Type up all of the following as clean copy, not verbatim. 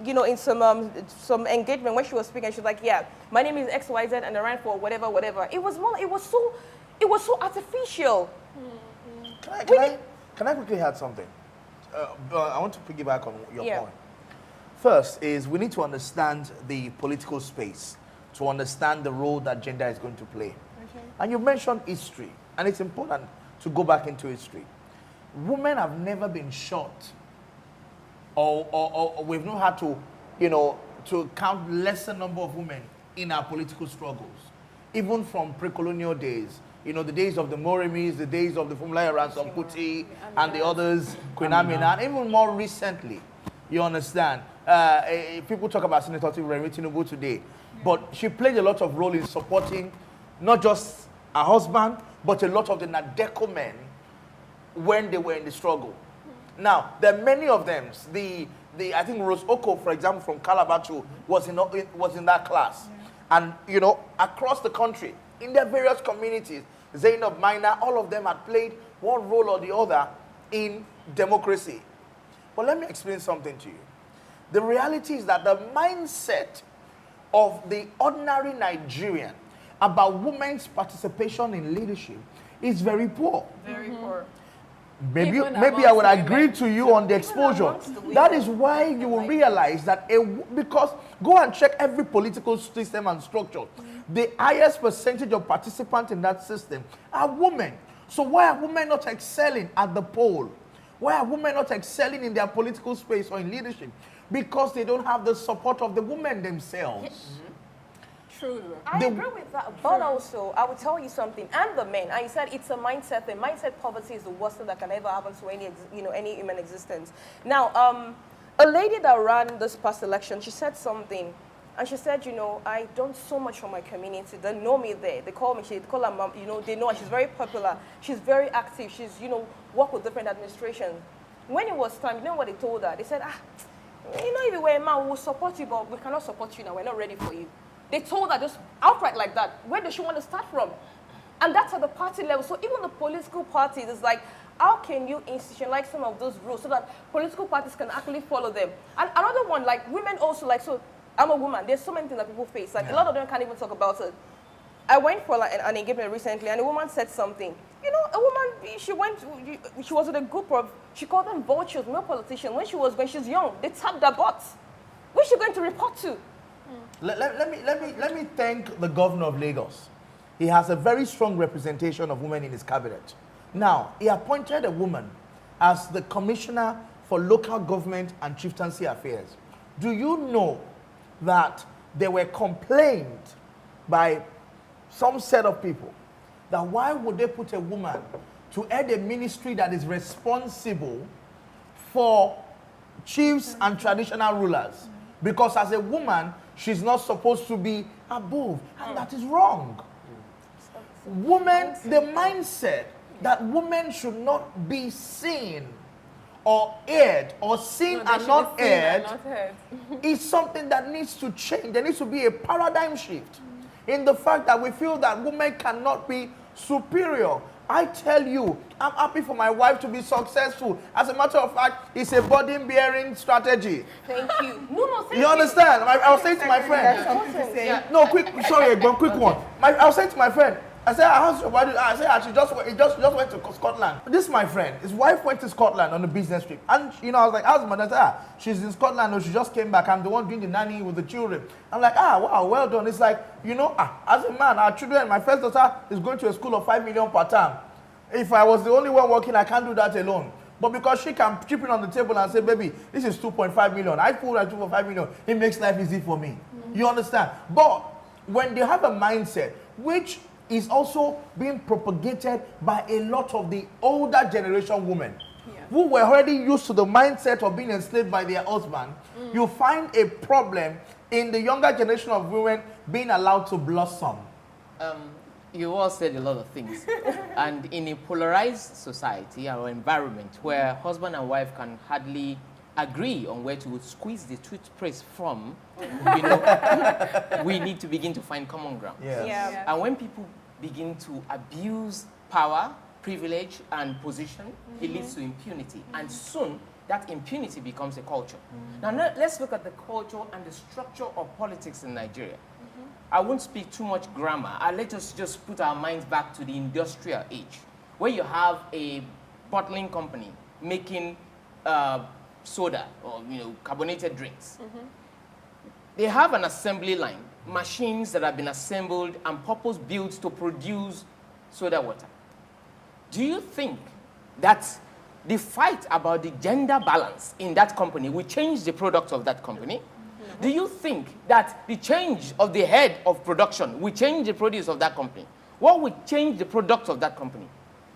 you know, in some engagement when she was speaking, she was like, yeah, my name is XYZ and I ran for whatever, whatever. It was so artificial. Can I quickly add something? I want to piggyback on your point. First is we need to understand the political space to understand the role that gender is going to play. Okay. And you mentioned history, and it's important to go back into history. Women have never been shot, or we've not had to, you know, to count lesser number of women in our political struggles, even from pre-colonial days. You know, the days of the Moremis, the days of the Fumlaya Ransom Kuti, and the others, Queen Amina, and even more recently, you understand. People talk about Senator Tinubu today, but she played a lot of role in supporting not just her husband, but a lot of the Nadeko men when they were in the struggle. Now, there are many of them. I think Rose Oko, for example, from Calabar was in that class. And, you know, across the country, in their various communities, Zainab, Maina, all of them had played one role or the other in democracy. But let me explain something to you. The reality is that the mindset of the ordinary Nigerian about women's participation in leadership is very poor. Very poor. Maybe I would agree to you on the exposure. That is why you will realize that, because go and check every political system and structure. The highest percentage of participants in that system are women. So why are women not excelling at the poll? Why are women not excelling in their political space or in leadership? Because they don't have the support of the women themselves. True. I agree with that, but also, I will tell you something, and the men, and you said it's a mindset thing. Mindset poverty is the worst thing that can ever happen to any human existence. Now, a lady that ran this past election, she said something, and she said, you know, I've done so much for my community. They know me there. They call me, they call her mom, you know, they know her. She's very popular. She's very active. She's, you know, worked with different administrations. When it was time, you know what they told her? They said, you know, if you were a man, we will support you, but we cannot support you now. We're not ready for you. They told her just outright like that. Where does she want to start from? And that's at the party level. So even the political parties, it's like, how can you institutionalize some of those rules so that political parties can actually follow them? And another one, like women also, like, so I'm a woman. There's so many things that people face. Like a lot of them can't even talk about it. I went for like, an engagement recently, and a woman said something. You know, a woman, she was with a group of, she called them vultures, male politicians. When she's young, they tapped their butts. Where's she going to report to? Let me thank the governor of Lagos. He has a very strong representation of women in his cabinet. Now, he appointed a woman as the commissioner for local government and chieftaincy affairs. Do you know that there were complaints by some set of people that why would they put a woman to head a ministry that is responsible for chiefs and traditional rulers? Because as a woman, she's not supposed to be above, and that is wrong. Women, the mindset that women should not be seen or aired, or seen and not aired, is something that needs to change. There needs to be a paradigm shift in the fact that we feel that women cannot be superior. I tell you, I'm happy for my wife to be successful. As a matter of fact, it's a burden-bearing strategy. Thank you. No, thank you. You understand? I was saying to my friend. No, quick one. I was saying to my friend, I said, how's your wife? I said, she just went to Scotland. This is my friend. His wife went to Scotland on a business trip. And, you know, I was like, how's my mother? I said, she's in Scotland, or she just came back. I'm the one doing the nanny with the children. I'm like, wow, well done. It's like, you know, as a man, our children, my first daughter is going to a school of 5 million per term. If I was the only one working, I can't do that alone. But because she can chip in on the table and say, baby, this is 2.5 million. I pull that 2.5 million. It makes life easy for me. You understand? But when they have a mindset, which is also being propagated by a lot of the older generation women who were already used to the mindset of being enslaved by their husband, you find a problem in the younger generation of women being allowed to blossom. You all said a lot of things. And in a polarized society or environment where husband and wife can hardly agree on where to squeeze the toothpaste from, you know, we need to begin to find common ground. And when people begin to abuse power, privilege, and position, it leads to impunity. And soon, that impunity becomes a culture. Now, let's look at the culture and the structure of politics in Nigeria. I won't speak too much grammar. Let us just put our minds back to the industrial age, where you have a bottling company making soda or carbonated drinks. They have an assembly line, machines that have been assembled and purpose-built to produce soda water. Do you think that the fight about the gender balance in that company will change the product of that company? Do you think that the change of the head of production will change the produce of that company? What will change the product of that company?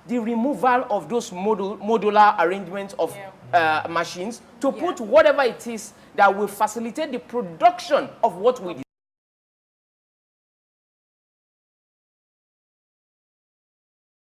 The removal of those modular arrangements of machines to put whatever it is that will facilitate the production of what we